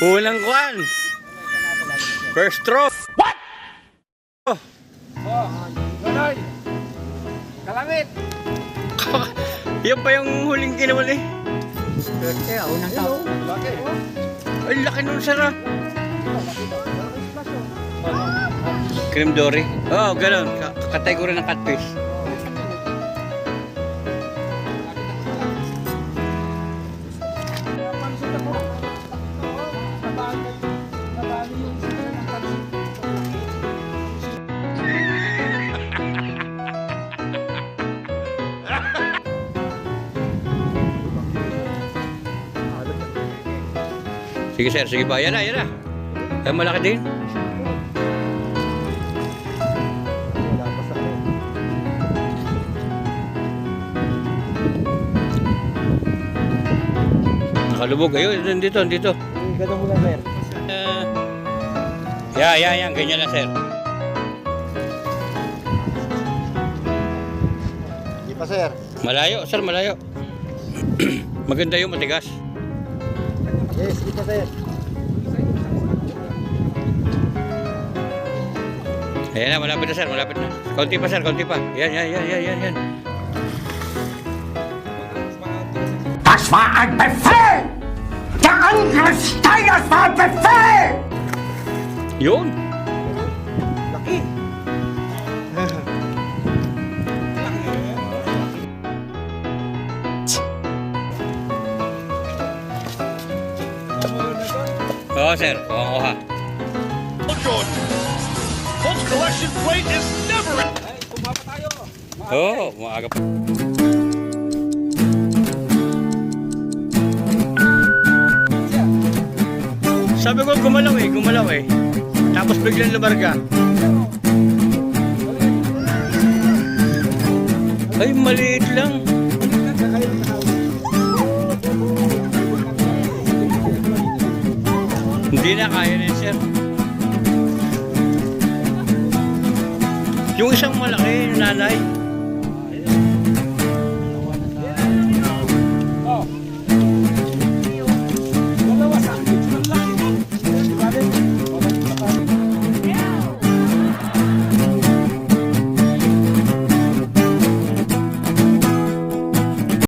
Unang kwan. First throw. What? Oh, Ganoy. Kalangit. Yan pa yung huling kinawali. Kaya, unang tao. Bakit? Ay, laki nun, sarap. Cream dory. Oh, gano'n. Kategory ng catfish. Sige sir, sige pa. Yan na, yan na. Ay, malaki din. Nakalubog. Ayun, dito. Ganun mo lang, sir. Yan. Ganyan lang, sir. Hindi pa, sir. Malayo, sir, malayo. Maganda yung matigas. Yes, hindi pa, sir. Ayan na, malapit na, sir, malapit na. Kaunti pa, sir, kaunti pa. Yan. Das war ein Befehl! Der Angriff Steiners war ein Befehl! Yun. Laki. Oo, sir, kuha. Colt's collection plate is never. Ay, kumaha pa tayo. Oo, maaga pa. Sabi ko, gumalaw eh. Tapos biglang lumarga. Ay, maliit lang. Hindi na kaya na yun, sir. Yung isang malaki, yung nanay.